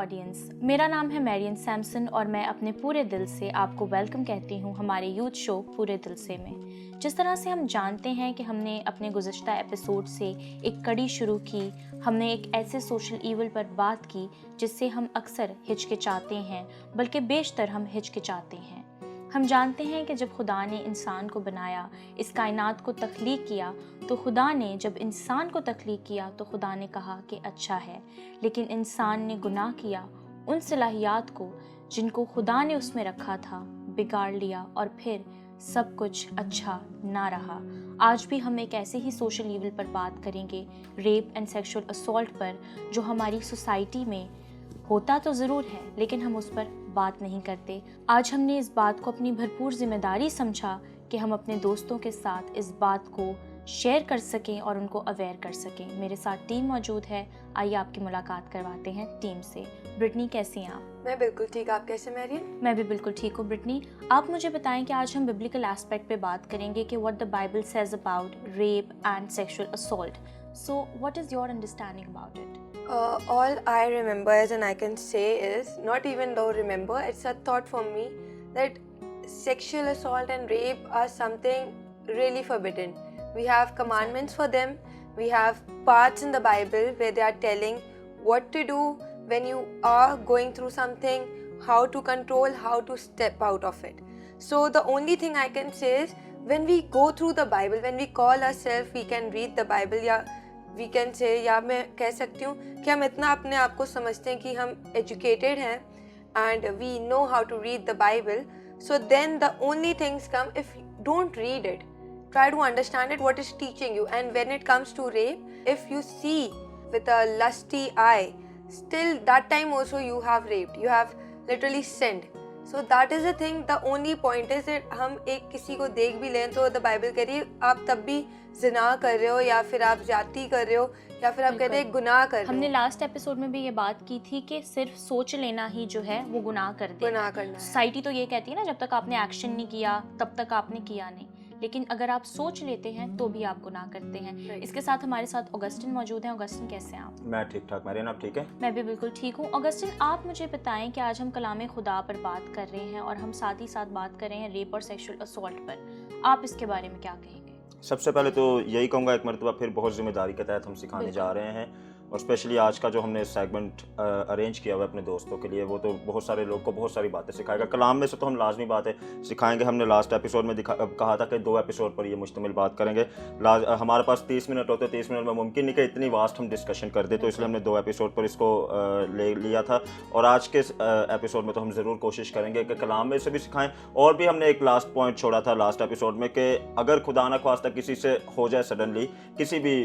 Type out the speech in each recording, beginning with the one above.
Audience, मेरा नाम है मैरियन सैमसन और मैं अपने पूरे दिल से आपको वेलकम कहती हूँ हमारे यूथ शो पूरे दिल से में। जिस तरह से हम जानते हैं कि हमने अपने गुज़श्ता एपिसोड से एक कड़ी शुरू की, हमने एक ऐसे सोशल ईवल पर बात की जिससे हम अक्सर हिचकिचाते हैं, बल्कि बेशतर हम हिचकिचाते हैं। हम जानते हैं कि जब खुदा ने इंसान को बनाया, इस कायनात को तख्लीक किया, तो खुदा ने जब इंसान को तख्लीक किया तो खुदा ने कहा कि अच्छा है, लेकिन इंसान ने गुनाह किया, उन सलाहियात को जिनको खुदा ने उसमें रखा था बिगाड़ लिया और फिर सब कुछ अच्छा ना रहा। आज भी हम एक ऐसे ही सोशल ईवल पर बात करेंगे, रेप एंड सेक्सुअल असॉल्ट पर, जो हमारी सोसाइटी में होता तो ज़रूर है लेकिन हम उस पर बात नहीं करते। आज हमने इस बात को अपनी भरपूर जिम्मेदारी समझा कि हम अपने दोस्तों के साथ इस बात को शेयर कर सकें और उनको अवेयर कर सकें। मेरे साथ टीम मौजूद है, आइए आपकी मुलाकात करवाते हैं टीम से। ब्रिटनी, कैसी हैं आप? मैं बिल्कुल ठीक, आप कैसे मैरियन? मैं भी बिल्कुल ठीक हूँ। ब्रिटनी, आप मुझे बताएं कि आज हम बिब्लिकल एस्पेक्ट पे बात करेंगे कि what the Bible says about rape and sexual assault. So what is your understanding about it? All I remember as and I can say is, not even though remember, it's a thought for me that sexual assault and rape are something really forbidden. We have commandments for them. We have parts in the Bible where they are telling what to do when you are going through something, how to control, how to step out of it. So the only thing I can say is, when we go through the Bible, when we call ourselves, we can read the Bible, या we can say, या मैं कह सकती हूँ कि हम इतना अपने आप को समझते हैं कि हम educated हैं and we know how to read the Bible. So then the only things come, if you don't read it, try to understand it, what is teaching you. And when it comes to rape, if you see with a lusty eye, still that time also you have raped, you have literally sinned. So that is the thing. The only point is that हम एक किसी को देख भी लें तो the Bible कह रही है आप तब भी जिना कर रहे हो, या फिर आप ज्यादती कर रहे हो, या फिर आप कहते हैं गुनाह कर रहे हो। हमने लास्ट एपिसोड में भी ये बात की थी कि सिर्फ सोच लेना ही जो है वो गुनाह कर दे। गुनाह करना है। सोसाइटी तो ये कहती है ना, जब तक आपने एक्शन नहीं किया तब तक आपने किया नहीं, लेकिन अगर आप सोच लेते हैं तो भी आप गुनाह करते हैं। इसके साथ हमारे साथ ऑगस्टिन मौजूद हैं। ऑगस्टिन, कैसे हैं आप? मैं ठीक ठाक। मैरियन, आप ठीक है? मैं भी बिल्कुल ठीक हूँ। ऑगस्टिन, आप मुझे बताएं कि आज हम कलाम खुदा पर बात कर रहे हैं और हम साथ ही साथ बात कर रहे हैं रेप और सेक्सुअल असॉल्ट पर। आप इसके बारे में क्या कहेंगे? सबसे पहले तो यही कहूँगा, एक मरतबा फिर बहुत जिम्मेदारी के तहत हम सिखाने जा रहे हैं, और स्पेशली आज का जो हमने सेगमेंट अरेंज किया हुआ है अपने दोस्तों के लिए, वो तो बहुत सारे लोग को बहुत सारी बातें सिखाएगा। कलाम में से तो हम लाजमी बातें सिखाएंगे। हमने लास्ट एपिसोड में कहा था कि 2 एपिसोड पर ये मुश्तमिल बात करेंगे। हमारे पास 30 मिनट होते, 30 मिनट में मुमकिन नहीं कि इतनी वास्ट हम डिस्कशन कर दे, तो इसलिए हमने 2 एपिसोड पर इसको ले लिया था। और आज के एपिसोड में तो हम ज़रूर कोशिश करेंगे कि कलाम में से भी सिखाएँ। और भी हमने एक लास्ट पॉइंट छोड़ा था लास्ट एपिसोड में कि अगर खुदा न ख्वास्ता किसी से हो जाए सडनली, किसी भी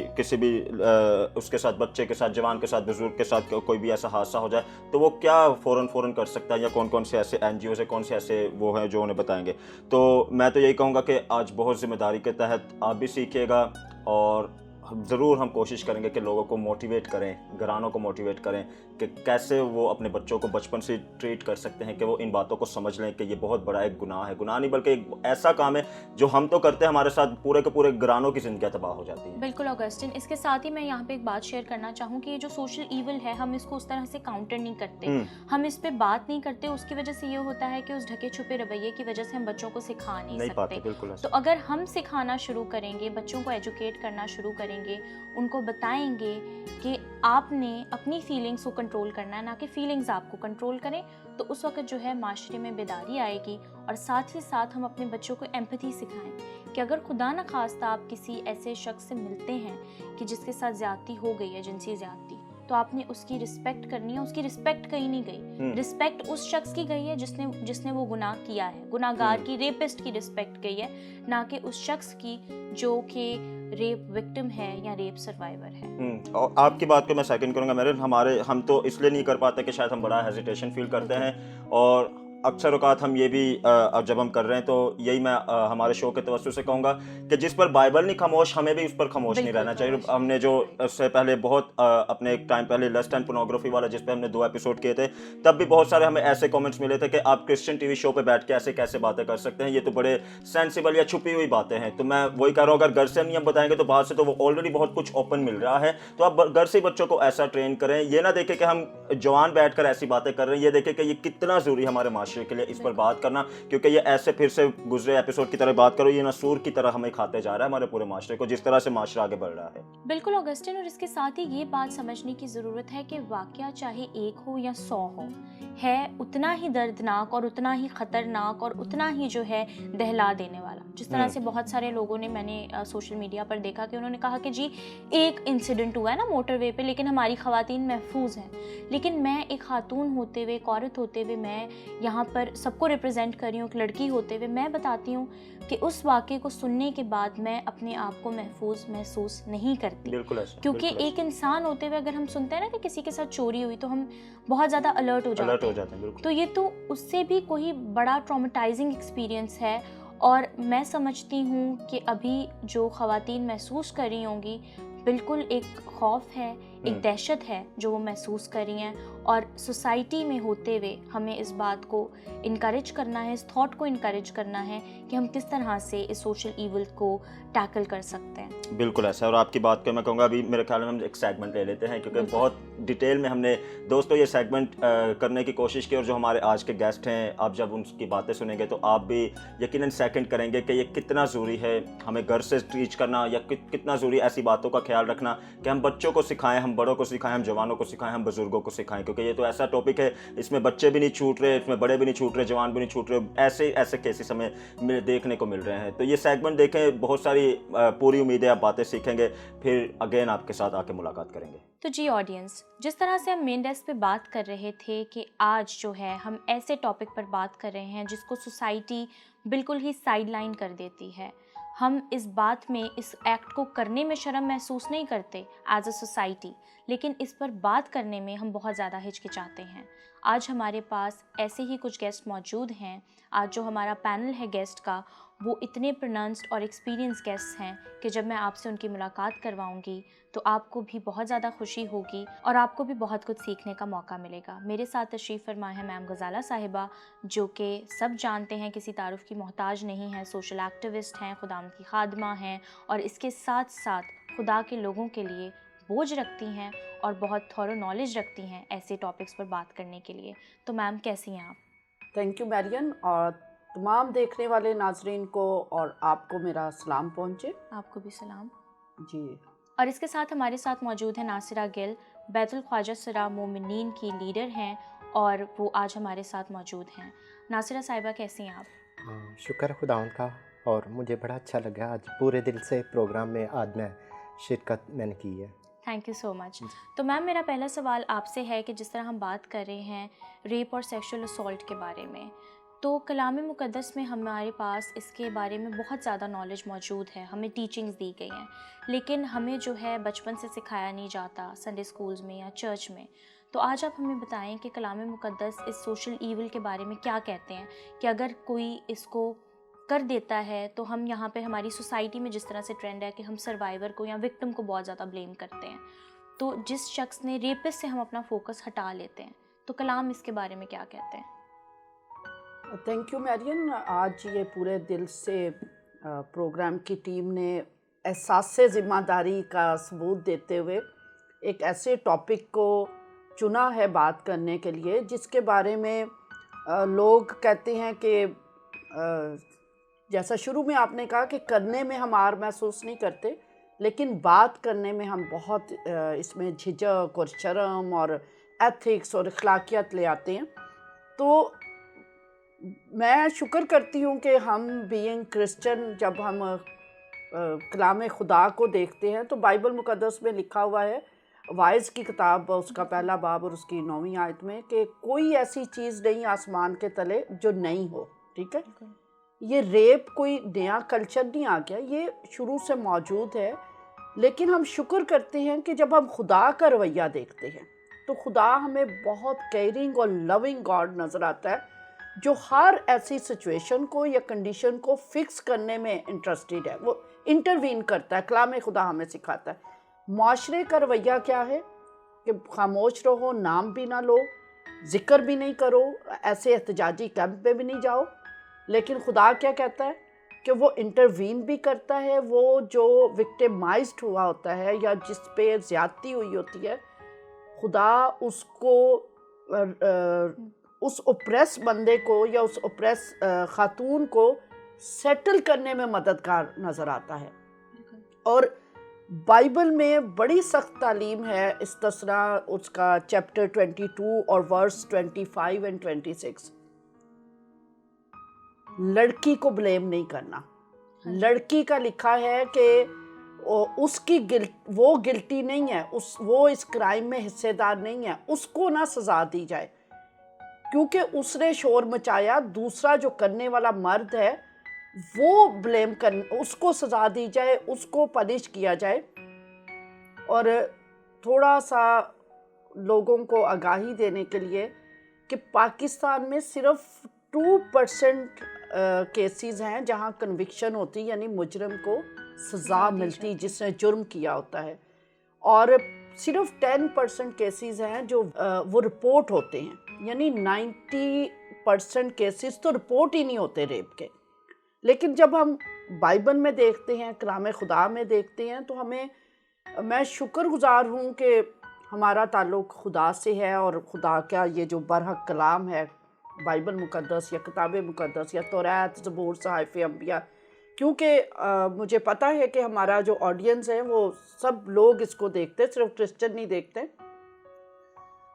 उसके साथ, बच्चे के साथ, जवान के साथ, बुजुर्ग के साथ कोई भी ऐसा हादसा हो जाए, तो वो क्या फ़ौरन कर सकता है, या कौन कौन से ऐसे NGOs है, कौन से ऐसे वो हैं जो उन्हें बताएंगे। तो मैं तो यही कहूँगा कि आज बहुत ज़िम्मेदारी के तहत आप भी सीखिएगा, और ज़रूर हम कोशिश करेंगे कि लोगों को मोटिवेट करें, घरानों को मोटिवेट करें कि कैसे वो अपने बच्चों को बचपन से ट्रीट कर सकते हैं कि वो इन बातों को समझ लें कि ये बहुत बड़ा एक गुनाह है। गुनाह नहीं बल्कि एक ऐसा काम है जो हम तो करते हैं, हमारे साथ पूरे के पूरे घरानों की ज़िंदगी तबाह हो जाती है। बिल्कुल ऑगस्टिन, इसके साथ ही मैं यहाँ पे एक बात शेयर करना चाहूँ कि ये जो सोशल ईवल है, हम इसको उस तरह से काउंटर नहीं करते, हम इस पे बात नहीं करते। उसकी वजह से ये होता है कि उस ढके छुपे रवैये की वजह से हम बच्चों को सिखा नहीं सकते। तो अगर हम सिखाना शुरू करेंगे, बच्चों को एजुकेट करना शुरू करेंगे, उनको बताएंगे कि आपने अपनी फीलिंग्स को कंट्रोल करना है, ना कि फीलिंग्स आपको कंट्रोल करें, तो उस वक्त जो है माशरे में बेदारी आएगी। और साथ ही साथ हम अपने बच्चों को एम्पैथी सिखाएं कि अगर खुदा न खास्ता आप किसी ऐसे शख्स से मिलते हैं कि जिसके साथ ज्यादती हो गई है, जिनसी ज्यादती, तो आपने उसकी रिस्पेक्ट करनी है। उसकी रिस्पेक्ट कहीं नहीं गई, रिस्पेक्ट उस शख्स की गई है जिसने वो गुनाह किया है। गुनाहगार की, रेपिस्ट की रिस्पेक्ट गई है, ना कि उस शख्स की जो कि रेप विक्टिम है या रेप सर्वाइवर है। और आपकी बात को मैं सेकंड करूंगा। हम तो इसलिए नहीं कर पाते कि शायद हम बड़ा हेजिटेशन फील करते हैं, और अक्सर औक़ात हम ये भी जब हम कर रहे हैं तो यही मैं हमारे शो के तवज्जो से कहूँगा कि जिस पर बाइबल नहीं खामोश, हमें भी उस पर खामोश नहीं रहना चाहिए। हमने जो उससे पहले बहुत अपने एक टाइम पहले लस्ट एंड पोर्नोग्राफी वाला जिस पे हमने 2 एपिसोड किए थे, तब भी बहुत सारे हमें ऐसे कमेंट्स मिले थे कि आप क्रिश्चियन टीवी शो पे बैठ के ऐसे कैसे बातें कर सकते हैं, ये तो बड़े सेंसिबल या छुपी हुई बातें हैं। तो मैं वही कह रहा हूँ, अगर घर से नियम बताएंगे तो बाहर से तो वो ऑलरेडी बहुत कुछ ओपन मिल रहा है। तो आप घर से बच्चों को ऐसा ट्रेन करें, ये ना देखें कि हम जवान बैठकर ऐसी बातें कर रहे हैं, ये देखें कि ये कितना ज़रूरी है हमारे माशरे के लिए इस पर बात करना, क्योंकि ये ऐसे फिर से गुजरे एपिसोड की तरह बात करो, ये नसूर की तरह हमें खाते जा रहा है हमारे पूरे माशरे को, जिस तरह से माशरा आगे बढ़ रहा है। बिल्कुल ऑगस्टिन, और इसके साथ ही ये बात समझने की ज़रूरत है कि वाक़या चाहे 1 हो या 100 हो, है उतना ही दर्दनाक और उतना ही ख़तरनाक और उतना ही जो है दहला देने वाला। जिस तरह से बहुत सारे लोगों ने, मैंने सोशल मीडिया पर देखा कि उन्होंने कहा कि जी एक इंसिडेंट हुआ है ना मोटरवे पे, लेकिन हमारी ख़वातीन महफूज हैं। लेकिन मैं एक खातून होते हुए, एक औरत होते हुए, मैं यहाँ पर सबको रिप्रेजेंट कर रही हूँ, एक लड़की होते हुए मैं बताती हूँ कि उस वाक़े को सुनने के बाद मैं अपने आप को महफूज महसूस नहीं करती। बिल्कुल ऐसा, क्योंकि एक इंसान होते हुए अगर हम सुनते हैं ना कि किसी के साथ चोरी हुई तो हम बहुत ज़्यादा अलर्ट हो जाते हैं। बिल्कुल। तो ये तो उससे भी कोई बड़ा ट्रॉमेटाइजिंग एक्सपीरियंस है, और मैं समझती हूँ कि अभी जो ख़वातीन महसूस कर रही होंगी, बिल्कुल एक खौफ है, एक दहशत है जो वो महसूस कर रही हैं। और सोसाइटी में होते हुए हमें इस बात को इनकरेज करना है, इस थॉट को इनकरेज करना है कि हम किस तरह से इस सोशल ईवल को टैकल कर सकते हैं। बिल्कुल ऐसा। और आपकी बात को मैं कहूँगा अभी मेरे ख्याल में हम एक सेगमेंट ले लेते हैं, क्योंकि बहुत डिटेल में हमने दोस्तों ये सेगमेंट करने की कोशिश की, और जो हमारे आज के गेस्ट हैं, आप जब उनकी बातें सुनेंगे तो आप भी यकीनन सेकंड करेंगे कि ये कितना ज़रूरी है हमें घर से टीच करना, या कितना ज़रूरी ऐसी बातों का ख्याल रखना कि हम बच्चों को सिखाएं, हम बड़ों को सिखाएं, हम जवानों को सिखाएं, हम बुजुर्गों को सिखाएं, क्योंकि ये तो ऐसा टॉपिक है, इसमें बच्चे भी नहीं छूट रहे, इसमें बड़े भी नहीं छूट रहे, जवान भी नहीं छूट रहे, ऐसे केसेस हमें देखने को मिल रहे हैं। तो ये सेगमेंट देखें, बहुत सारी पूरी उम्मीद है आप बातें सीखेंगे, फिर अगेन आपके साथ आके मुलाकात करेंगे। तो जी ऑडियंस, जिस तरह से हम मेन डेस्क पे बात कर रहे थे कि आज जो है हम ऐसे टॉपिक पर बात कर रहे हैं जिसको सोसाइटी बिल्कुल ही साइडलाइन कर देती है। हम इस बात में, इस एक्ट को करने में शर्म महसूस नहीं करते एज अ सोसाइटी, लेकिन इस पर बात करने में हम बहुत ज़्यादा हिचकिचाते हैं। आज हमारे पास ऐसे ही कुछ गेस्ट मौजूद हैं। आज जो हमारा पैनल है गेस्ट का, वो इतने प्रोनाउंस्ड और एक्सपीरियंस गेस्ट हैं कि जब मैं आपसे उनकी मुलाकात करवाऊंगी तो आपको भी बहुत ज़्यादा खुशी होगी और आपको भी बहुत कुछ सीखने का मौका मिलेगा। मेरे साथ तशरीफ़ फरमा है मैम गज़ाला साहिबा, जो कि सब जानते हैं किसी तारुफ़ की मोहताज नहीं है, सोशल एक्टिविस्ट हैं, खुदाम की खादमा हैं, और इसके साथ साथ खुदा के लोगों के लिए बोझ रखती हैं और बहुत थॉरो नॉलेज रखती हैं ऐसे टॉपिक्स पर बात करने के लिए। तो मैम कैसी हैं आप? थैंक यू मैरियन, और तमाम देखने वाले नाजरीन को और आपको मेरा सलाम पहुँचे। आपको भी सलाम जी। और इसके साथ हमारे साथ मौजूद है नासिरा गिल, बैतुल ख्वाजा सरा मोमिनीन की लीडर हैं, और वो आज हमारे साथ मौजूद हैं। नासिरा साहिबा कैसी हैं आप? शुक्र खुदावंद का, और मुझे बड़ा अच्छा लगा आज पूरे दिल से प्रोग्राम में आज मैं शिरकत मैंने की है। Thank you so much. तो मैम मेरा पहला सवाल आपसे है कि जिस तरह हम बात कर रहे हैं रेप और सेक्सुअल असॉल्ट के बारे में, तो कलाम मुक़द्दस में हमारे पास इसके बारे में बहुत ज़्यादा नॉलेज मौजूद है, हमें टीचिंग्स दी गई हैं, लेकिन हमें जो है बचपन से सिखाया नहीं जाता संडे स्कूल्स में या चर्च में। तो आज आप हमें बताएं कि कलाम मुक़द्दस इस सोशल ईवल के बारे में क्या कहते हैं, कि अगर कोई इसको कर देता है तो हम यहाँ पे हमारी सोसाइटी में जिस तरह से ट्रेंड है कि हम सर्वाइवर को या विक्टिम को बहुत ज़्यादा ब्लेम करते हैं, तो जिस शख्स ने रेपिस्ट से हम अपना फोकस हटा लेते हैं, तो कलाम इसके बारे में क्या कहते हैं? Thank you Marian. आज ये पूरे दिल से प्रोग्राम की टीम ने एहसास ज़िम्मेदारी का सबूत देते हुए एक ऐसे टॉपिक को चुना है बात करने के लिए, जिसके बारे में लोग कहते हैं कि जैसा शुरू में आपने कहा कि करने में हम आर महसूस नहीं करते, लेकिन बात करने में हम बहुत इसमें झिझक और शर्म और एथिक्स और अखलाकियत ले आते हैं। तो मैं शुक्र करती हूँ कि हम बीइंग क्रिश्चियन, जब हम कलाम खुदा को देखते हैं तो बाइबल मुक़द्दस में लिखा हुआ है, वाइज़ की किताब उसका पहला बाब और उसकी 9वीं आयत में, कि कोई ऐसी चीज़ नहीं आसमान के तले जो नहीं हो। ठीक है, ये रेप कोई नया कल्चर नहीं आ गया, ये शुरू से मौजूद है। लेकिन हम शुक्र करते हैं कि जब हम खुदा का रवैया देखते हैं तो खुदा हमें बहुत केयरिंग और लविंग गॉड नज़र आता है, जो हर ऐसी सिचुएशन को या कंडीशन को फिक्स करने में इंटरेस्टेड है, वो इंटरवीन करता है। कलाम खुदा हमें सिखाता है। माशरे का रवैया क्या है कि खामोश रहो, नाम भी ना लो, ज़िक्र भी नहीं करो, ऐसे एहतजाजी कैंप पे भी नहीं जाओ। लेकिन खुदा क्या कहता है कि वो इंटरवीन भी करता है। वो जो विक्टिमाइज्ड हुआ होता है या जिस पे ज़्यादती हुई होती है, खुदा उसको उस ओप्रेस बंदे को या उस ओप्रेस खातून को सेटल करने में मददगार नज़र आता है। और बाइबल में बड़ी सख्त तालीम है इस तरह, उसका चैप्टर 22 और वर्स 25 एंड 26। लड़की को ब्लेम नहीं करना। लड़की का लिखा है कि उसकी वो गिल्टी नहीं है, वो इस क्राइम में हिस्सेदार नहीं है, उसको ना सज़ा दी जाए क्योंकि उसने शोर मचाया। दूसरा जो करने वाला मर्द है वो ब्लेम कर, उसको सज़ा दी जाए, उसको पनिश किया जाए। और थोड़ा सा लोगों को आगाही देने के लिए कि पाकिस्तान में सिर्फ 2% केसेस हैं जहां कन्विक्शन होती, यानी मुजरम को सज़ा मिलती जिसने जुर्म किया होता है, और सिर्फ 10% केसेस हैं जो वो रिपोर्ट होते हैं। यानी 90% केसेस तो रिपोर्ट ही नहीं होते रेप के। लेकिन जब हम बाइबल में देखते हैं, कलाम खुदा में देखते हैं, तो मैं शुक्रगुजार हूँ कि हमारा ताल्लुक़ खुदा से है। और खुदा का ये जो बरहक कलाम है, बाइबल मुक़द्दस या किताब मुक़द्दस या तौरात, ज़बूर, सहाइफ़े अंबिया, क्योंकि मुझे पता है कि हमारा जो ऑडियंस है वो सब लोग इसको देखते हैं, सिर्फ क्रिश्चियन नहीं देखते।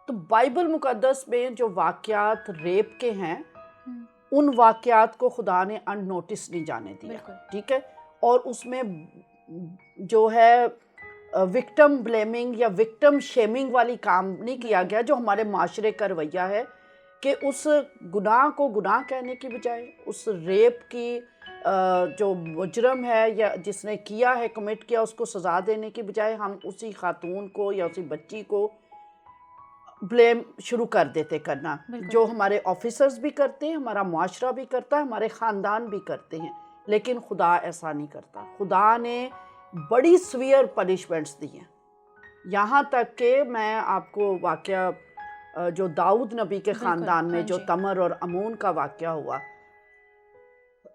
तो बाइबल मुक़द्दस में जो वाक़यात रेप के हैं, उन वाक़यात को खुदा ने अननोटिस नहीं जाने दिया, ठीक है। और उसमें जो है विक्टिम ब्लेमिंग या विक्टिम शेमिंग वाली काम नहीं किया गया, जो हमारे माशरे का रवैया है कि उस गुनाह को गुनाह कहने की बजाय, उस रेप की जो मुजरम है या जिसने किया है, कमिट किया, उसको सज़ा देने की बजाय हम उसी खातून को या उसी बच्ची को ब्लेम शुरू कर देते करना, जो हमारे ऑफिसर्स भी करते हैं, हमारा माशरा भी करता है, हमारे ख़ानदान भी करते हैं। लेकिन खुदा ऐसा नहीं करता। खुदा ने बड़ी सीवियर पनिशमेंट्स दी हैं। यहाँ तक कि मैं आपको वाक़या जो दाऊद नबी के ख़ानदान में जो तमर और अमून का वाक़या हुआ,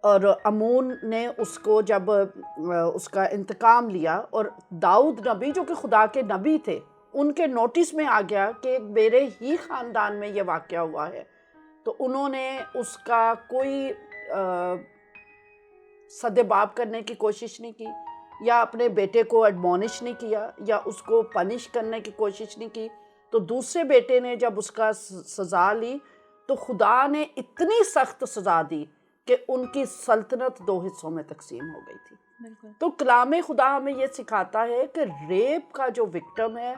और अमून ने उसको जब उसका इंतकाम लिया, और दाऊद नबी जो कि खुदा के नबी थे, उनके नोटिस में आ गया कि मेरे ही ख़ानदान में ये वाक़या हुआ है, तो उन्होंने उसका कोई सदेबाब करने की कोशिश नहीं की, या अपने बेटे को एडमोनिश नहीं किया, या उसको पनिश करने की कोशिश नहीं की। तो दूसरे बेटे ने जब उसका सज़ा ली तो खुदा ने इतनी सख्त सज़ा दी कि उनकी सल्तनत 2 हिस्सों में तकसीम हो गई थी। तो कलाम खुदा हमें ये सिखाता है कि रेप का जो विक्टिम है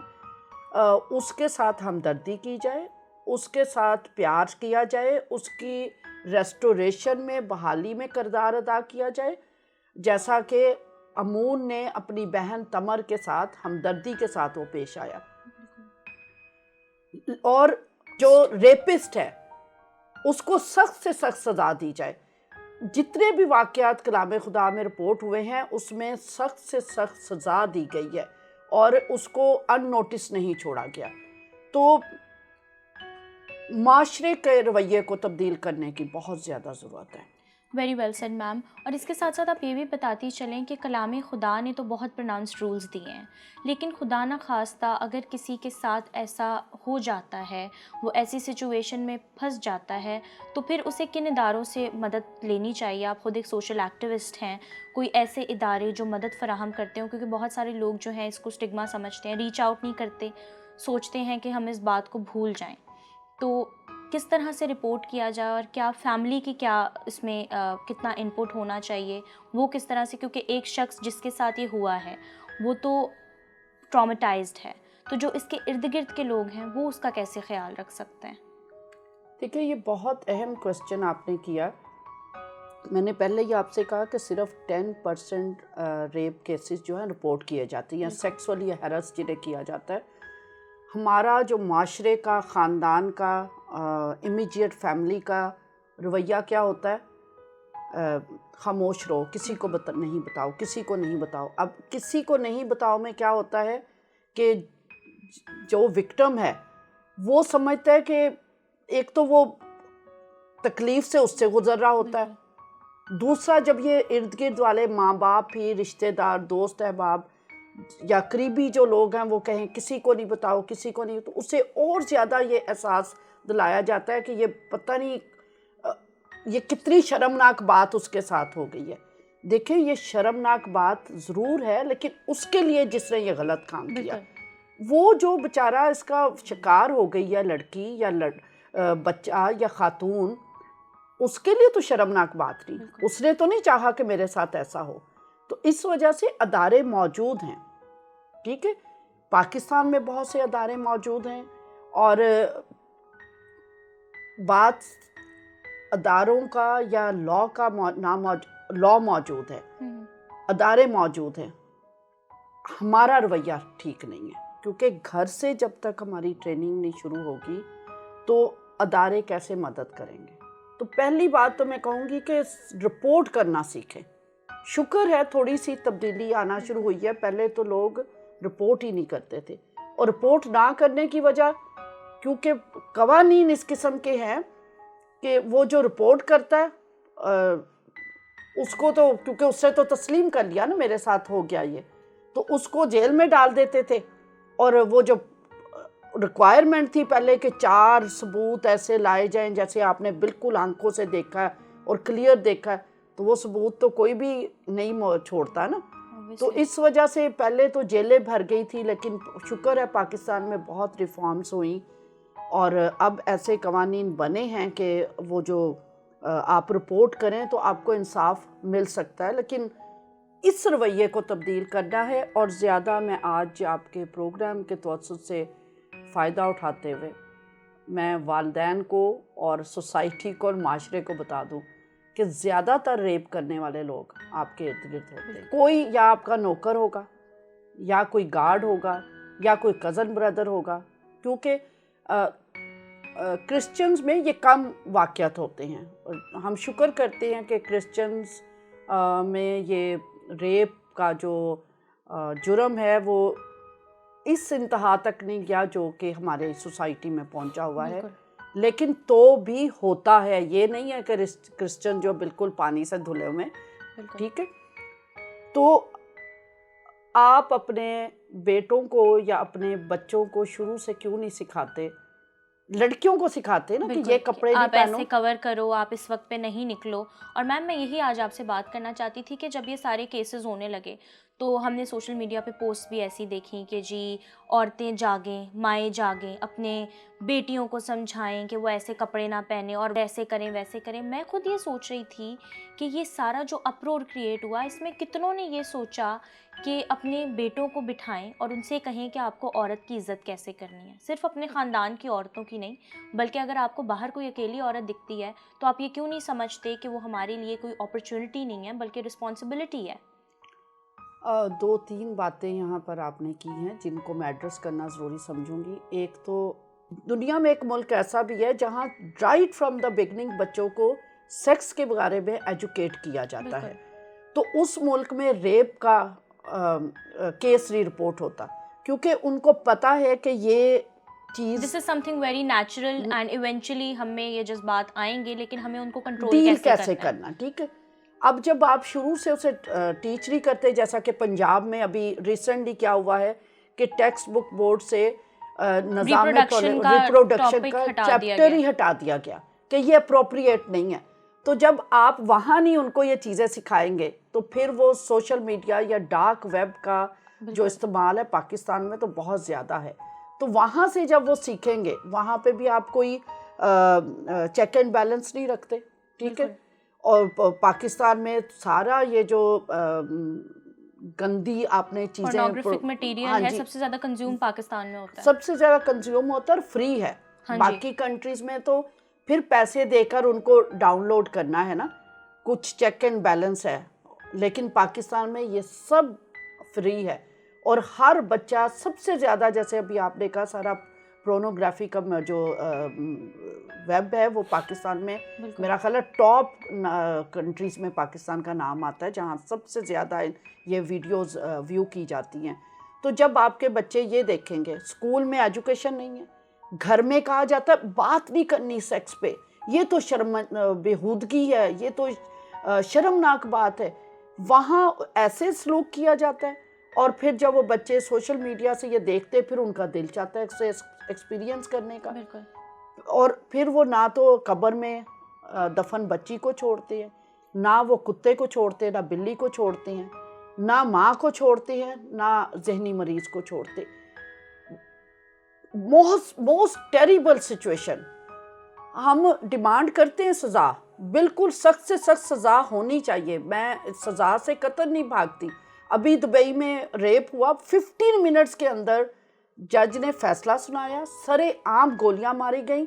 उसके साथ हमदर्दी की जाए, उसके साथ प्यार किया जाए, उसकी रेस्टोरेशन में, बहाली में किरदार अदा किया जाए, जैसा कि अमून ने अपनी बहन तमर के साथ हमदर्दी के साथ वो पेश आया। और जो रेपिस्ट है उसको सख्त से सख्त सज़ा दी जाए। जितने भी वाक़यात कलाम खुदा में रिपोर्ट हुए हैं उसमें सख्त से सख्त सज़ा दी गई है और उसको अननोटिस नहीं छोड़ा गया। तो माशरे के रवैये को तब्दील करने की बहुत ज़्यादा ज़रूरत है। Very well said ma'am. और इसके साथ साथ आप ये भी बताती चलें कि कलाम खुदा ने तो बहुत प्रोनाउंस्ड रूल्स दिए हैं, लेकिन खुदा ना खास्ता अगर किसी के साथ ऐसा हो जाता है, वो ऐसी सिचुएशन में फंस जाता है, तो फिर उसे किन इदारों से मदद लेनी चाहिए? आप खुद एक सोशल एक्टिविस्ट हैं, कोई ऐसे इदारे जो मदद फराहम करते हो? क्योंकि बहुत सारे लोग जो हैं इसको स्टिग्मा समझते हैं, रीच आउट नहीं करते, सोचते हैं कि हम इस बात को भूल जाएं। तो किस तरह से रिपोर्ट किया जाए और क्या फैमिली की क्या इसमें कितना इनपुट होना चाहिए, वो किस तरह से, क्योंकि एक शख्स जिसके साथ ये हुआ है वो तो ट्रॉमेटाइज्ड है, तो जो इसके इर्द गिर्द के लोग हैं वो उसका कैसे ख्याल रख सकते हैं? देखिए, ये बहुत अहम क्वेश्चन आपने किया। मैंने पहले ही आपसे कहा कि सिर्फ 10% रेप केसेस जो हैं रिपोर्ट किए जाते हैं, या सेक्सुअली हैरेस जिन्हें किया जाता है। हमारा जो माशरे का, ख़ानदान का, इमीडिएट फैमिली का رویہ کیا ہوتا ہے؟ خاموش رہو، کسی کو نہیں بتاؤ، کسی کو نہیں بتاؤ. اب کسی کو نہیں بتاؤ میں کیا ہوتا ہے کہ جو وکٹم ہے وہ سمجھتا ہے کہ ایک تو وہ تکلیف سے اس سے گزر رہا ہوتا ہے، دوسرا جب یہ ارد گرد والے ماں باپ ہی، رشتہ دار، دوست احباب یا قریبی جو لوگ ہیں وہ کہیں کسی کو نہیں بتاؤ، کسی کو نہیں، تو اسے اور زیادہ یہ احساس دلایا جاتا ہے کہ یہ پتہ نہیں یہ کتنی شرمناک بات اس کے ساتھ ہو گئی ہے. دیکھیں یہ شرمناک بات ضرور ہے، لیکن اس کے لیے جس نے یہ غلط کام کیا، وہ جو بیچارہ اس کا شکار ہو گئی ہے، لڑکی یا بچہ یا خاتون، اس کے لیے تو شرمناک بات نہیں. اس نے تو نہیں چاہا کہ میرے ساتھ ایسا ہو. تو اس وجہ سے ادارے موجود ہیں، ٹھیک ہے، پاکستان میں بہت سے ادارے موجود ہیں، اور بات اداروں کا یا لا کا لا موجود ہے، ادارے موجود ہیں. ہمارا رویہ ٹھیک نہیں ہے، کیونکہ گھر سے جب تک ہماری ٹریننگ نہیں شروع ہوگی تو ادارے کیسے مدد کریں گے. تو پہلی بات تو میں کہوں گی کہ رپورٹ کرنا سیکھیں. شکر ہے تھوڑی سی تبدیلی آنا شروع ہوئی ہے، پہلے تو لوگ رپورٹ ہی نہیں کرتے تھے، اور رپورٹ نہ کرنے کی وجہ کیونکہ قوانین اس قسم کے ہیں کہ وہ جو رپورٹ کرتا ہے اس کو تو کیونکہ اس سے تو تسلیم کر لیا نا میرے ساتھ ہو گیا یہ، تو اس کو جیل میں ڈال دیتے تھے. اور وہ جو ریکوائرمنٹ تھی پہلے کہ 4 ثبوت ایسے لائے جائیں جیسے آپ نے بالکل آنکھوں سے دیکھا ہے اور کلیئر دیکھا ہے، تو وہ ثبوت تو کوئی بھی نہیں چھوڑتا نا. تو اس وجہ سے پہلے تو جیلیں بھر گئی تھی، لیکن شکر ہے پاکستان میں بہت ریفارمز ہوئیں، اور اب ایسے قوانین بنے ہیں کہ وہ جو آپ رپورٹ کریں تو آپ کو انصاف مل سکتا ہے. لیکن اس رویے کو تبدیل کرنا ہے، اور زیادہ میں آج آپ کے پروگرام کے توسط سے فائدہ اٹھاتے ہوئے میں والدین کو اور سوسائٹی کو اور معاشرے کو بتا دوں کہ زیادہ تر ریپ کرنے والے لوگ آپ کے ارد گرد ہوتے ہیں. کوئی یا آپ کا نوکر ہوگا، یا کوئی گارڈ ہوگا، یا کوئی کزن بردر ہوگا، کیونکہ کرسچنز میں یہ کم واقعات ہوتے ہیں. اور ہم شکر کرتے ہیں کہ کرسچنز میں یہ ریپ کا جو جرم ہے وہ اس انتہا تک نہیں گیا جو کہ ہمارے سوسائٹی میں پہنچا ہوا ہے. لیکن تو بھی ہوتا ہے، یہ نہیں ہے کہ کرسچن جو بالکل پانی سے دھلے ہوئے، ٹھیک ہے. تو آپ اپنے بیٹوں کو یا اپنے بچوں کو شروع سے کیوں نہیں سکھاتے، لڑکیوں کو سکھاتے نا کہ یہ کپڑے نہیں آپ پہنو، ایسے کور کرو، آپ اس وقت پہ نہیں نکلو. اور میم میں یہی آج آپ سے بات کرنا چاہتی تھی کہ جب یہ سارے کیسز ہونے لگے تو ہم نے سوشل میڈیا پہ پوسٹ بھی ایسی دیکھیں کہ جی عورتیں جاگیں، مائیں جاگیں، اپنے بیٹیوں کو سمجھائیں کہ وہ ایسے کپڑے نہ پہنیں اور ایسے کریں ویسے کریں. میں خود یہ سوچ رہی تھی کہ یہ سارا جو اپرور کریٹ ہوا، اس میں کتنوں نے یہ سوچا کہ اپنے بیٹوں کو بٹھائیں اور ان سے کہیں کہ آپ کو عورت کی عزت کیسے کرنی ہے. صرف اپنے خاندان کی عورتوں کی نہیں، بلکہ اگر آپ کو باہر کوئی اکیلی عورت دکھتی ہے تو آپ یہ کیوں نہیں سمجھتے کہ وہ ہمارے لیے کوئی اپرچونٹی نہیں ہے بلکہ رسپانسبلٹی ہے. 2-3 باتیں یہاں پر آپ نے کی ہیں جن کو میں ایڈریس کرنا ضروری سمجھوں گی. ایک تو دنیا میں ایک ملک ایسا بھی ہے جہاں رائٹ فرام دا بگننگ بچوں کو سیکس کے بارے میں ایجوکیٹ کیا جاتا ہے. تو اس ملک میں ریپ کا کیس نہیں رپورٹ ہوتا، کیونکہ ان کو پتہ ہے کہ یہ چیز this is something very natural and eventually ہمیں یہ جذبات آئیں گے، لیکن ہمیں ان کو کنٹرول ڈیل کیسے کرنا. ٹھیک ہے، اب جب آپ شروع سے اسے ٹیچ نہیں کرتے، جیسا کہ پنجاب میں ابھی ریسنٹلی کیا ہوا ہے کہ ٹیکسٹ بک بورڈ سے نظام ریپروڈکشن کا چیپٹر ہی ہٹا دیا گیا کہ یہ اپروپریٹ نہیں ہے. تو جب آپ وہاں نہیں ان کو یہ چیزیں سکھائیں گے تو پھر وہ سوشل میڈیا یا ڈارک ویب کا جو استعمال ہے پاکستان میں تو بہت زیادہ ہے. تو وہاں سے جب وہ سیکھیں گے، وہاں پہ بھی آپ کوئی چیک اینڈ بیلنس نہیں رکھتے، ٹھیک ہے. اور پاکستان میں سارا یہ جو گندی آپ نے چیزیں، پورنوگرافک مٹیریل ہے، سب سے زیادہ کنزیوم پاکستان میں ہوتا ہے، سب سے زیادہ کنزیوم ہوتا ہے اور فری ہے. باقی کنٹریز میں تو پھر پیسے دے کر ان کو ڈاؤن لوڈ کرنا ہے نا، کچھ چیک اینڈ بیلنس ہے. لیکن پاکستان میں یہ سب فری ہے، اور ہر بچہ سب سے زیادہ، جیسے ابھی آپ نے کہا، سارا پرونوگرافی کا جو ویب ہے وہ پاکستان میں بالکل میرا خیال ہے ٹاپ کنٹریز میں پاکستان کا نام آتا ہے جہاں سب سے زیادہ یہ ویڈیوز ویو کی جاتی ہیں. تو جب آپ کے بچے یہ دیکھیں گے, اسکول میں ایجوکیشن نہیں ہے, گھر میں کہا جاتا ہے بات نہیں کرنی سیکس پہ, یہ تو شرم بےہودگی ہے, یہ تو شرمناک بات ہے, وہاں ایسے سلوک کیا جاتا ہے. اور پھر جب وہ بچے سوشل میڈیا سے یہ دیکھتے پھر ان کا دل چاہتا ہے اسے ایکسپیرینس کرنے کا, بالکل اور پھر وہ نہ تو قبر میں دفن بچی کو چھوڑتے ہیں, نہ وہ کتے کو چھوڑتے ہیں, نہ بلی کو چھوڑتے ہیں, نہ ماں کو چھوڑتے ہیں, نہ ذہنی مریض کو چھوڑتے. Most terrible situation. ہم ڈیمانڈ کرتے ہیں سزا, بالکل سخت سے سخت سزا ہونی چاہیے, میں سزا سے قطر نہیں بھاگتی. ابھی دبئی میں ریپ ہوا, 15 منٹس کے اندر جج نے فیصلہ سنایا, سرے عام گولیاں ماری گئیں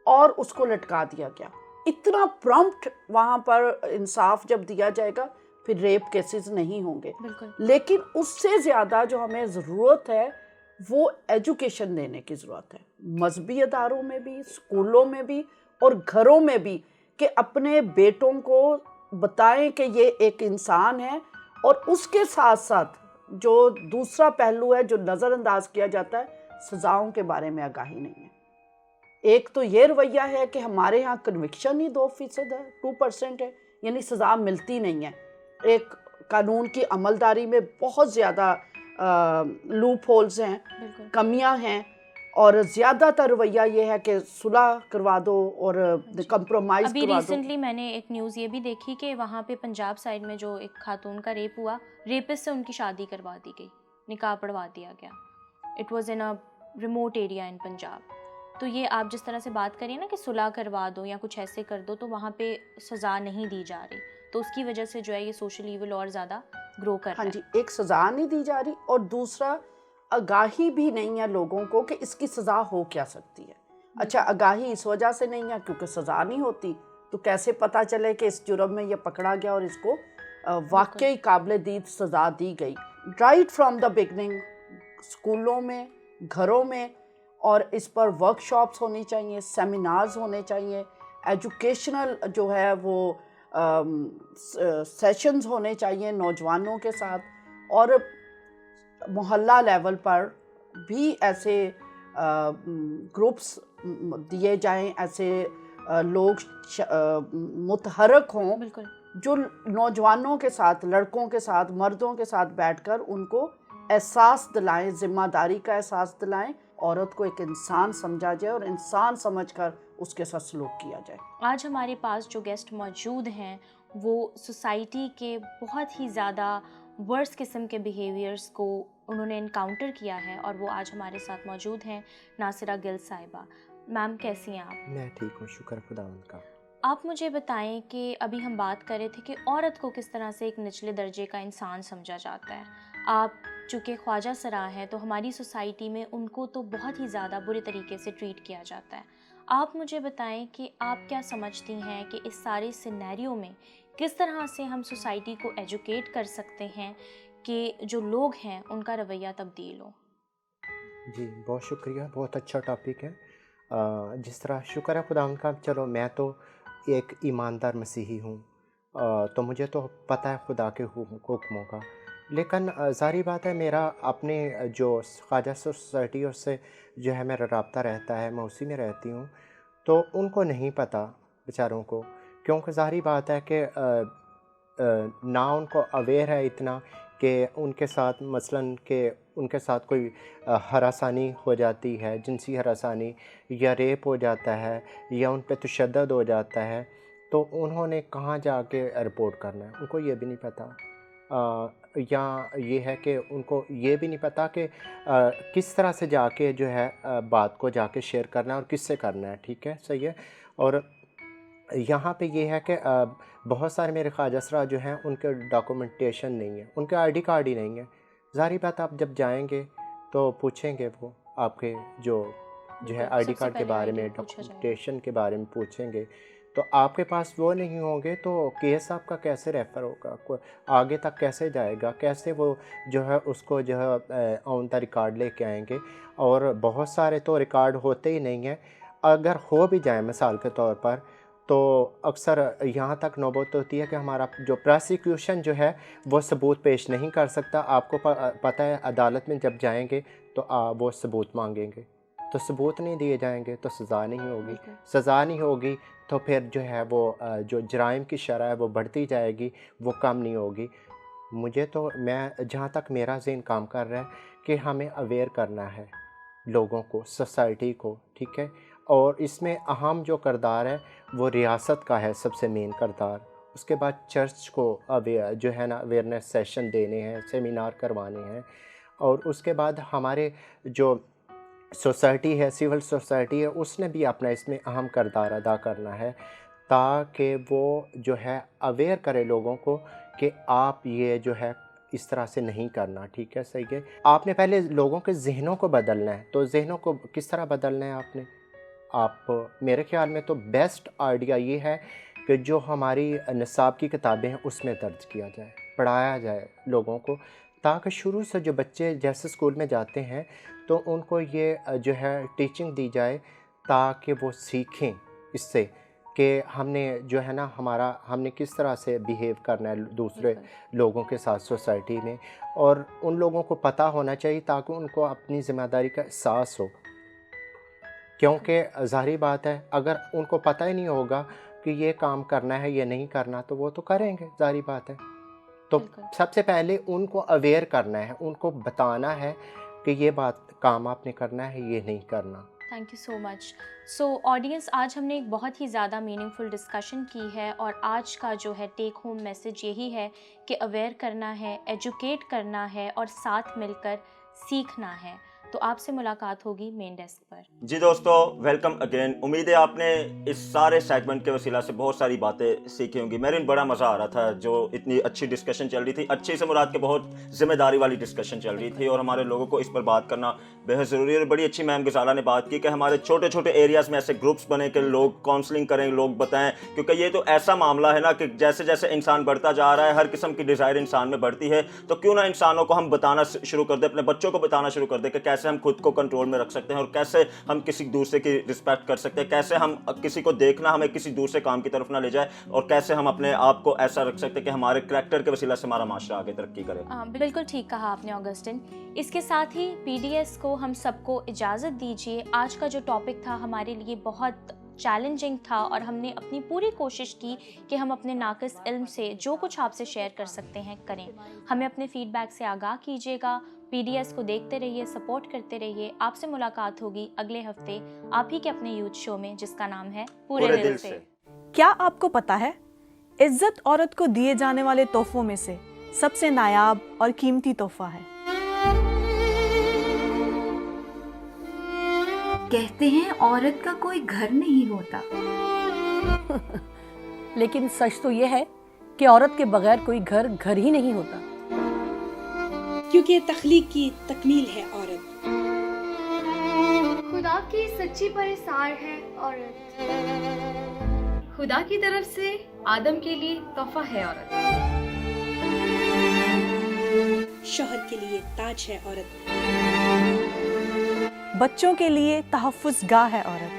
اور اس کو لٹکا دیا گیا. اتنا پرامپٹ وہاں پر انصاف جب دیا جائے گا پھر ریپ کیسز نہیں ہوں گے. بالکل لیکن اس سے زیادہ جو ہمیں ضرورت ہے وہ ایجوکیشن دینے کی ضرورت ہے, مذہبی اداروں میں بھی, اسکولوں میں بھی اور گھروں میں بھی, کہ اپنے بیٹوں کو بتائیں کہ یہ ایک انسان ہے. اور اس کے ساتھ ساتھ جو دوسرا پہلو ہے جو نظر انداز کیا جاتا ہے, سزاؤں کے بارے میں آگاہی نہیں ہے. ایک تو یہ رویہ ہے کہ ہمارے ہاں کنوکشن ہی 2% ہے, 2% ہے, یعنی سزا ملتی نہیں ہے. ایک قانون کی عملداری میں بہت زیادہ لوپ ہولز ہیں, بالکل کمیاں ہیں, اور زیادہ تر رویہ یہ ہے کہ صلح کروا دو اور کمپرومائز ابھی کروا دو. ریسنٹلی میں نے ایک نیوز یہ بھی دیکھی کہ وہاں پہ پنجاب سائڈ میں جو ایک خاتون کا ریپ ہوا, ریپس سے ان کی شادی کروا دی گئی, نکاح پڑھوا دیا گیا. It was in a remote area in Punjab. تو یہ آپ جس طرح سے بات کریں نا کہ صلح کروا دو یا کچھ ایسے کر دو, تو وہاں پہ سزا نہیں دی جا رہی, تو اس کی وجہ سے جو ہے یہ سوشل ایول اور زیادہ گرو کر رہا ہاں ہے. جی, ایک سزا نہیں دی جا رہی, اور دوسرا آگاہی بھی نہیں ہے لوگوں کو کہ اس کی سزا ہو کیا سکتی ہے. اچھا, آگاہی اس وجہ سے نہیں ہے کیونکہ سزا نہیں ہوتی, تو کیسے پتہ چلے کہ اس جرم میں یہ پکڑا گیا اور اس کو واقعی قابل دید سزا دی گئی. رائٹ فرام دا بگننگ, اسکولوں میں, گھروں میں, اور اس پر ورک شاپس ہونی چاہیے, سیمینارز ہونے چاہیے, ایجوکیشنل جو ہے وہ سیشنز ہونے چاہیے نوجوانوں کے ساتھ, اور محلہ لیول پر بھی ایسے گروپس دیے جائیں, ایسے لوگ متحرک ہوں بالکل جو نوجوانوں کے ساتھ, لڑکوں کے ساتھ, مردوں کے ساتھ بیٹھ کر ان کو احساس دلائیں, ذمہ داری کا احساس دلائیں, عورت کو ایک انسان سمجھا جائے اور انسان سمجھ کر اس کے ساتھ سلوک کیا جائے. آج ہمارے پاس جو گیسٹ موجود ہیں وہ سوسائٹی کے بہت ہی زیادہ ورس قسم کے بیہیویئرس کو انہوں نے انکاؤنٹر کیا ہے, اور وہ آج ہمارے ساتھ موجود ہیں. ناصرہ گل صاحبہ, میم کیسی ہیں آپ؟ میں ٹھیک ہوں, شکر خداوند کا. آپ مجھے بتائیں کہ ابھی ہم بات کر رہے تھے کہ عورت کو کس طرح سے ایک نچلے درجے کا انسان سمجھا جاتا ہے. آپ چونکہ خواجہ سرا ہیں تو ہماری سوسائٹی میں ان کو تو بہت ہی زیادہ برے طریقے سے ٹریٹ کیا جاتا ہے. آپ مجھے بتائیں کہ آپ کیا سمجھتی ہیں کہ اس سارے سینیریو میں کس طرح سے ہم سوسائٹی کو ایجوکیٹ کر سکتے ہیں کہ جو لوگ ہیں ان کا رویہ تبدیل ہو؟ جی بہت شکریہ, بہت اچھا ٹاپک ہے. جس طرح شکر ہے خداوند کا, چلو میں تو ایک ایماندار مسیحی ہوں, تو مجھے تو پتہ ہے خدا کے حکموں کا, لیکن ظاہری بات ہے میرا اپنے جو خواجہ سوسائٹی اس سے جو ہے میرا رابطہ رہتا ہے, میں اسی میں رہتی ہوں, تو ان کو نہیں پتہ بیچاروں کو, کیونکہ ظاہری بات ہے کہ نہ ان کو اویئر ہے اتنا کہ ان کے ساتھ مثلاً کہ ان کے ساتھ کوئی ہراسانی ہو جاتی ہے, جنسی ہراسانی یا ریپ ہو جاتا ہے یا ان پہ تشدد ہو جاتا ہے, تو انہوں نے کہاں جا کے رپورٹ کرنا ہے, ان کو یہ بھی نہیں پتہ. یا یہ ہے کہ ان کو یہ بھی نہیں پتہ کہ کس طرح سے جا کے جو ہے بات کو جا کے شیئر کرنا ہے اور کس سے کرنا ہے. ٹھیک ہے, صحیح ہے. اور یہاں پہ یہ ہے کہ بہت سارے میرے خواجہ سرا جو ہیں ان کے ڈاکومنٹیشن نہیں ہے, ان کے آئی ڈی کارڈ ہی نہیں ہے. ظاہری بات آپ جب جائیں گے تو پوچھیں گے, وہ آپ کے جو ہے آئی ڈی کارڈ کے بارے میں, ڈاکومنٹیشن کے بارے میں پوچھیں گے, तो आपके पास वो नहीं होंगे तो केस आपका कैसे रेफ़र होगा, आगे तक कैसे जाएगा, कैसे वो जो है उसको जो है ऑन द रिकॉर्ड लेके आएंगे। और बहुत सारे तो रिकॉर्ड होते ही नहीं हैं, अगर हो भी जाए मिसाल के तौर पर, तो अक्सर यहाँ तक नौबत होती है कि हमारा जो प्रोसिक्यूशन जो है वो सबूत पेश नहीं कर सकता। आपको पता है अदालत में जब जाएंगे तो वो सबूत मांगेंगे, तो सबूत नहीं दिए जाएंगे तो सज़ा नहीं होगी, सज़ा नहीं होगी तो फिर जो है वो जो जराइम की शरह है वो बढ़ती जाएगी, वो कम नहीं होगी। मुझे तो मैं जहाँ तक मेरा ज़हन काम कर रहा है कि हमें अवेयर करना है लोगों को, सोसाइटी को, ठीक है। और इसमें अहम जो किरदार है वो रियासत का है, सबसे मेन किरदार। उसके बाद चर्च को जो है ना अवेयरनेस सेशन देने हैं, सेमिनार करवाने हैं। और उसके बाद हमारे जो सोसाइटी है, सिविल सोसाइटी है, उसने भी अपना इसमें अहम किरदार अदा करना है, ताकि वो जो है अवेयर करे लोगों को कि आप ये जो है इस तरह से नहीं करना, ठीक है, सही है। आपने पहले लोगों के जहनों को बदलना है। तो जहनों को किस तरह बदलना है आपने? आप मेरे ख़्याल में तो बेस्ट आइडिया ये है कि जो हमारी निसाब की किताबें हैं उसमें दर्ज किया जाए, पढ़ाया जाए लोगों को, ताकि शुरू से जो बच्चे जैसे स्कूल में जाते हैं तो उनको ये जो है टीचिंग दी जाए, ताकि वो सीखें इससे कि हमने जो है ना हमने किस तरह से बिहेव करना है दूसरे लोगों के साथ सोसाइटी में। और उन लोगों को पता होना चाहिए ताकि उनको अपनी ज़िम्मेदारी का एहसास हो, क्योंकि ज़ाहिर बात है अगर उनको पता ही नहीं होगा कि ये काम करना है या नहीं करना तो वो तो करेंगे, ज़ाहिर बात है। तो सबसे पहले उनको अवेयर करना है, उनको बताना है कि ये बात काम आपने करना है, ये नहीं करना। Thank you so much. So audience, आज हमने एक बहुत ही ज़्यादा मीनिंगफुल डिस्कशन की है और आज का जो है टेक होम मैसेज यही है कि अवेयर करना है, एजुकेट करना है और साथ मिलकर सीखना है। तो आपसे मुलाकात होगी मेन डेस्क पर। जी दोस्तों, वेलकम अगेन। उम्मीद है आपने इस सारे सेगमेंट के वसीला से बहुत सारी बातें सीखी होंगी। मेरे बड़ा मज़ा आ रहा था, जो इतनी अच्छी डिस्कशन चल रही थी, अच्छी से मुराद के बहुत जिम्मेदारी वाली डिस्कशन चल रही थी और हमारे लोगों को इस पर बात करना बेहद ज़रूरी है। और बड़ी अच्छी मैम गजाला ने बात की कि हमारे छोटे छोटे एरियाज़ में ऐसे ग्रुप्स बने कि लोग काउंसलिंग करें, लोग बताएं, क्योंकि ये तो ऐसा मामला है ना कि जैसे जैसे इंसान बढ़ता जा रहा है, हर किस्म की डिज़ायर इंसान में बढ़ती है, तो क्यों ना इंसानों को हम बताना शुरू कर दें, अपने बच्चों को बताना शुरू कर दें कि कैसे हम खुद को कंट्रोल में रख सकते हैं और कैसे हम किसी दूसरे की रिस्पेक्ट कर सकते हैं, कैसे हम किसी को देखना हमें किसी दूसरे काम की तरफ ना ले जाए और कैसे हम अपने आप को ऐसा रख सकते हैं कि हमारे करैक्टर के वसीला से हमारा माशरा आगे तरक्की करे। बिल्कुल ठीक कहा आपने ऑगस्टिन। इसके साथ ही पीडीएस को हम सबको इजाज़त दीजिए। आज का जो टॉपिक था हमारे लिए बहुत चैलेंजिंग था और हमने अपनी पूरी कोशिश की कि हम अपने नाक़िस इल्म से जो कुछ आपसे शेयर कर सकते हैं करें। हमें अपने फीडबैक से आगाह कीजिएगा। पीडीएस को देखते रहिए, सपोर्ट करते रहिए। आपसे मुलाकात होगी अगले हफ्ते आप ही के अपने यूथ शो में, जिसका नाम है पूरे दिल से। क्या आपको पता है, इज्जत औरत को दिए जाने वाले तोहफों में से सबसे नायाब और कीमती तोहफा है। कहते हैं औरत का कोई घर नहीं होता। लेकिन सच तो यह है कि औरत के बगैर कोई घर घर ही नहीं होता, क्योंकि तख्लीक की तकमील है औरत। खुदा की सच्ची परिसार है औरत। खुदा की तरफ से आदम के लिए तोहफा है औरत। शौहर के लिए ताज है औरत। बच्चों के लिए तहफ्फुज़ गाह है औरत।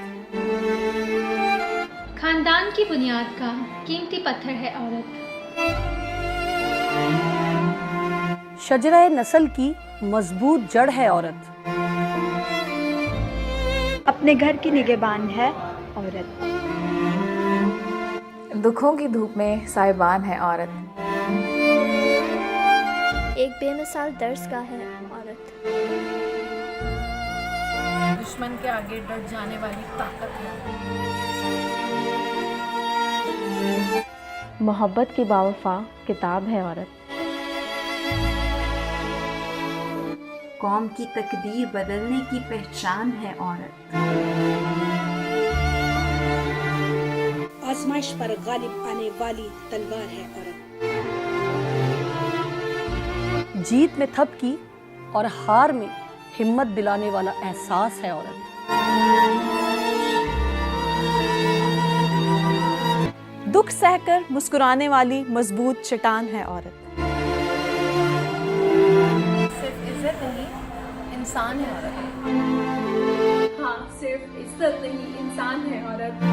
खानदान की बुनियाद का कीमती पत्थर है औरत। शजरा नस्ल की मजबूत जड़ है औरत। अपने घर की निगहबान है औरत। दुखों की धूप में साहिबान है औरत। एक बेमिसाल दर्सगाह है औरत। दुश्मन के आगे डट जाने वाली ताकत है। मोहब्बत की बावफा किताब है औरत। कौम की तकदीर बदलने की पहचान है औरत। आजमाइश पर गालिब आने वाली तलवार है औरत। जीत में थपकी और हार में हिम्मत दिलाने वाला एहसास है औरत। दुख सहकर मुस्कुराने वाली मजबूत चट्टान है औरत। सिर्फ इज्जत नहीं, इंसान है औरत। हाँ, सिर्फ इज्जत नहीं, इंसान है औरत।